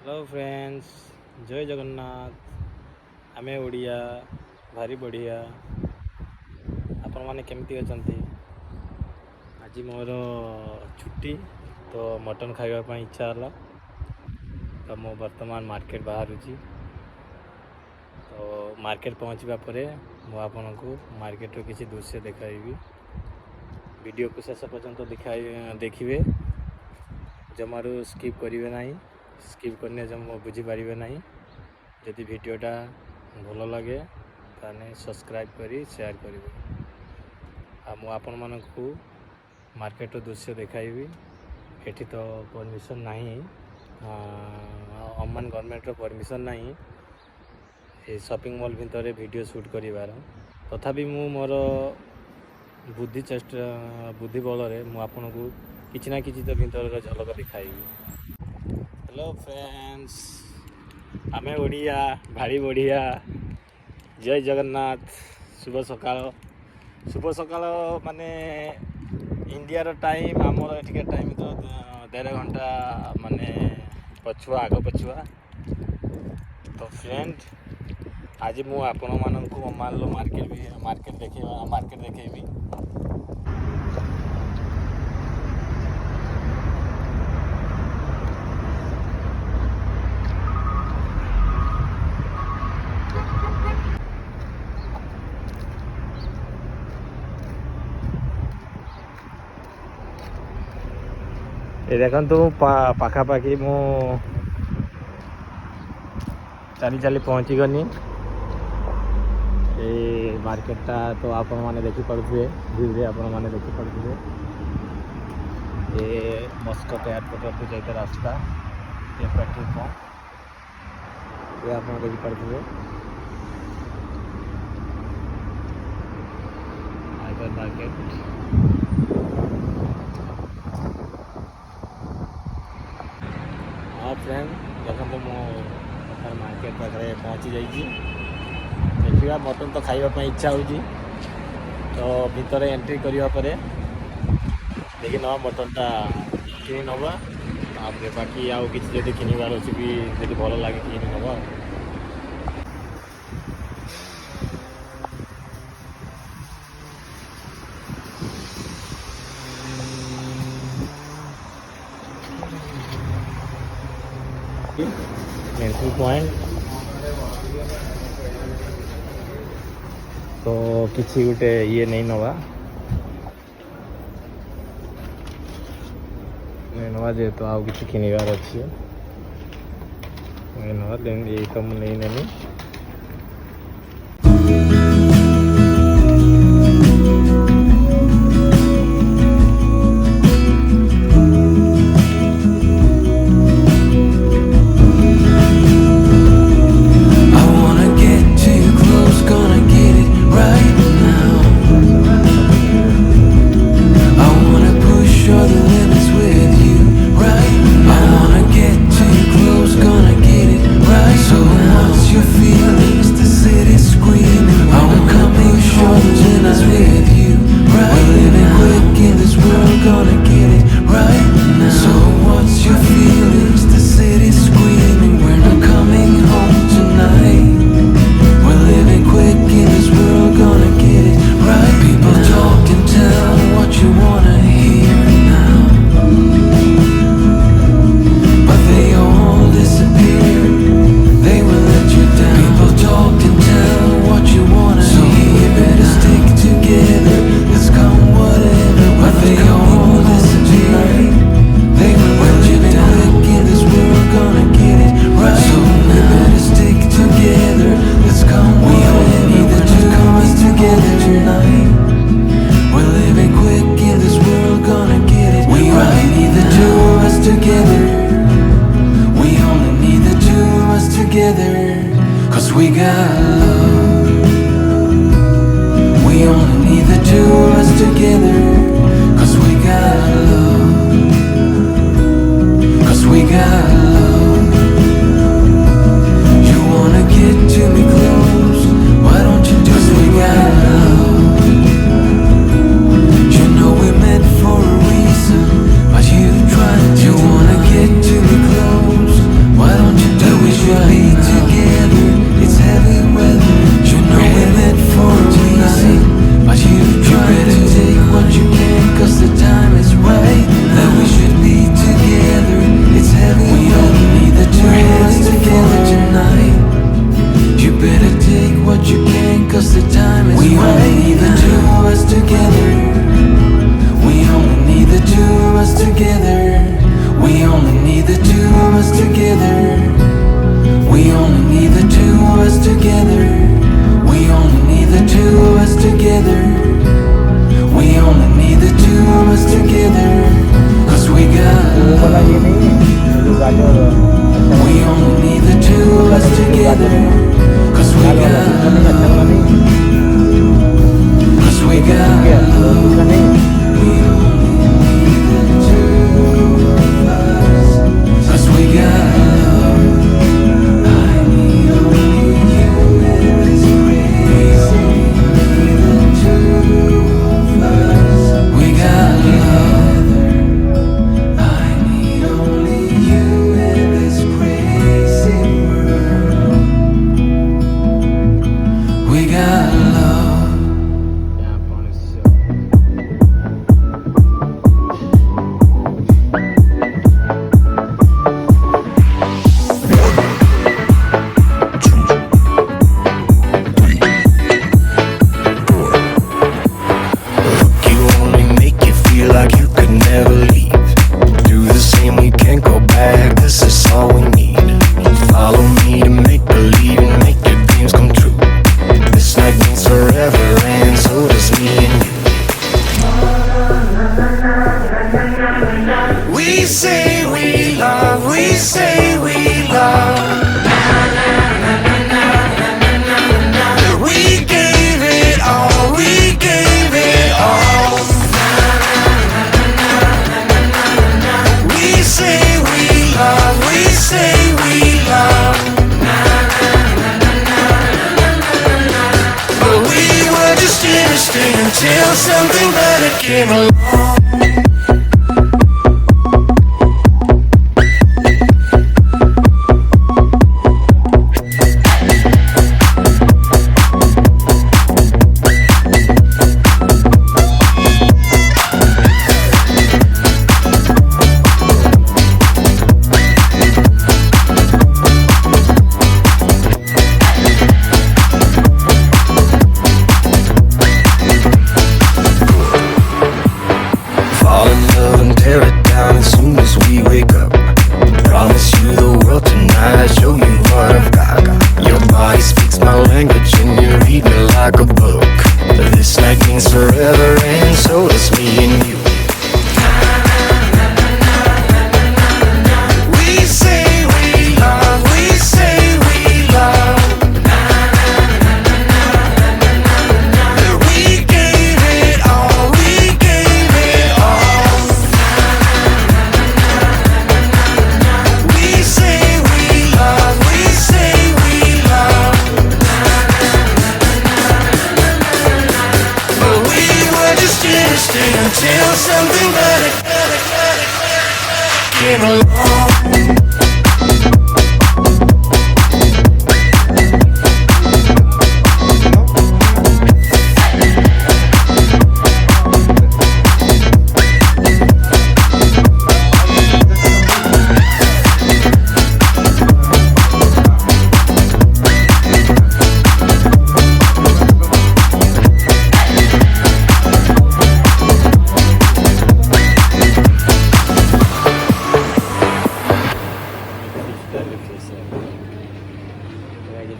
Hello friends, जय जगन्नाथ। आमे ओडिया भारी बढ़िया। आपण माने केमती अछंती? आज मोर छुट्टी तो मटन खाइबा ପାଇଁ इच्छा हला। तो मो वर्तमान मार्केट बाहरुची। तो मार्केट पहुँचवा परे मु आपनको मार्केट रो किसी दृश्य देखाइबी। वीडियो को शेष पर्यंत देखिए, जमारू स्किप करिवे नाही। स्किप करने जम बुझीपारे ना। जदि वीडियोटा भल लगे ताने सब्सक्राइब करी शेयर करेंगे। आपण मानकू मार्केट दृश्य देखाइबी। एठी तो परमिशन नहीं, ओमान गवर्नमेंट परमिशन नहीं ये शॉपिंग मॉल भितर वीडियो शूट करिवार। तथापि मु मोर बुद्धि बल मु आपनको किछि ना किछि तो भितर झलक दिखाइबी। हेलो फ्रेंड्स, आमे ओडिया भारी बढ़िया। जय जगन्नाथ। शुभ सकाल माने इंडिया रो टाइम, आमर एठिका टाइम तो 1.5 घंटा माने पछुआ आग पछुआ। तो फ्रेंड, आज मु आपण मानकू ओमान लो मार्केट देखेबी। ये देखु पाखापाखि मु चली पहुँची गनी। ये मार्केटा तो आपण मैंने देखिपे, भ्यू आपण मैंने देखिपे। ये मस्कट एयरपोर्ट को जाते रास्ता, ये पेट्रोल पंप ये आप देखिपे। हाइपर मार्केट फ्रेंड देखो मो मार्केट पाखे पहुँची जाइए। देखा मटन तो खाइबा इच्छा होगी। तो भितर एंट्री करने पर देखिए ना मटनटा कि नवा। बाकी आउ कि किनबार अच्छी भी भल लगे कि नवा। एंट्री पॉइंट तो किसी गोटे ये नहीं नवा जेहेतु आउ कि किनबार अच्छी नवा ये तो मुझे नहीं नेनी। Cause we got love. We only need the two of us together. Cause we got love. Cause we got love. You wanna get to me close? Why don't you do it? We got love. You know we're meant for a reason, but you try to. You wanna get to me close? Why don't you say we love, we say we love. We gave it all, we gave it all. We say we love, we say we love. But we were just innocent until something better came along. Fall in love and tear it down as soon as we wake up. Promise you the world tonight, show you what I've got. Your body speaks my language and you read me like a book. This night means forever and so does me and you. We say we love, we say we love. We gave it all, we gave it all. We say we love, we say we love. But we were just innocent until something better came along.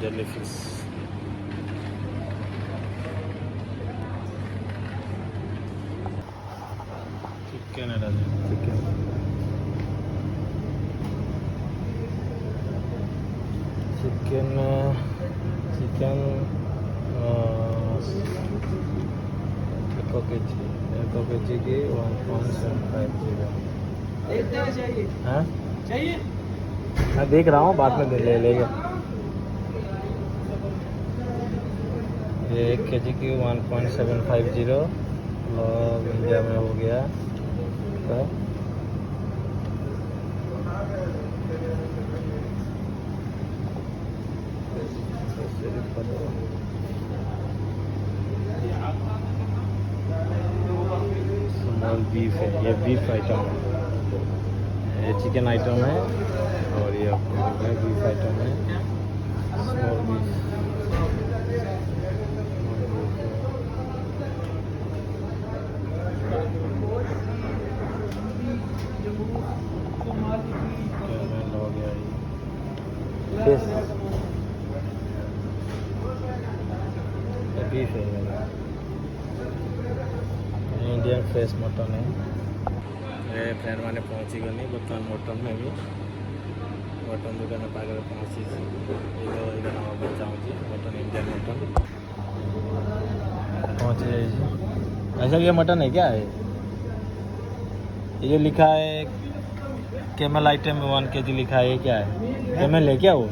Jellyfish. Chicken ada chicken. Chicken echo KG की 1.750. हाँ चाहिए, मैं देख रहा हूँ, बाद में ले लेगा। ये 1 kg की 1.750 और इंडिया में हो गया तो स्मॉल बीफ है, ये बीफ आइटम है, ये चिकन आइटम है और ये बीफ आइटम है। स्मॉल बीफ बीफ है, इंडियन फ्रेश मटन है। ये फ्रेंड मैंने पहुँची गली बर्तमान मटन में भी मटन दुकान पाखे पहुँची नवा चाहूँगी मटन इंडियन मटन पहुँच जाइए। अच्छा ये मटन है क्या है? ये जो लिखा है केमल आइटम 1 kg लिखा है, ये क्या है? केमल है क्या वो?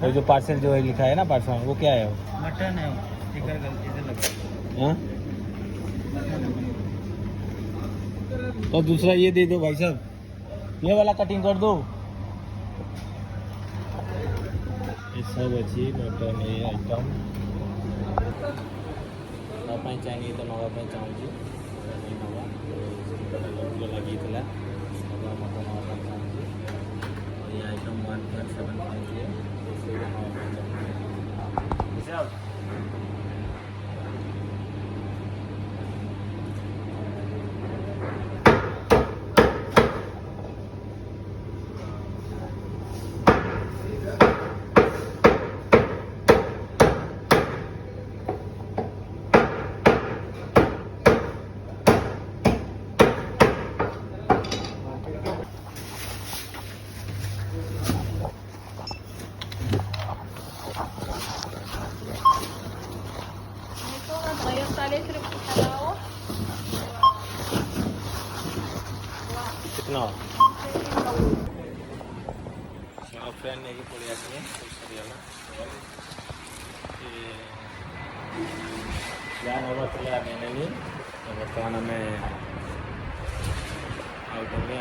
और जो पार्सल जो है लिखा है ना पार्सल, वो क्या है? वो मटन है, स्टिकर गलती से लगा। हाँ तो दूसरा ये दे दो भाई साहब, ये वाला कटिंग कर दो। ये सब अच्छी मटन ये आइटम नवा चाहिए तो नवा चाहूँगी लगी थी मटन चाहूँगी। ये आइटम 1.750 غيرت عليه ترك الحلاوة. कितना फ्रेंड नहीं पड़े आसने सरीगला जहाँ नवा थे आम नहीं बर्तमान आम आउटनी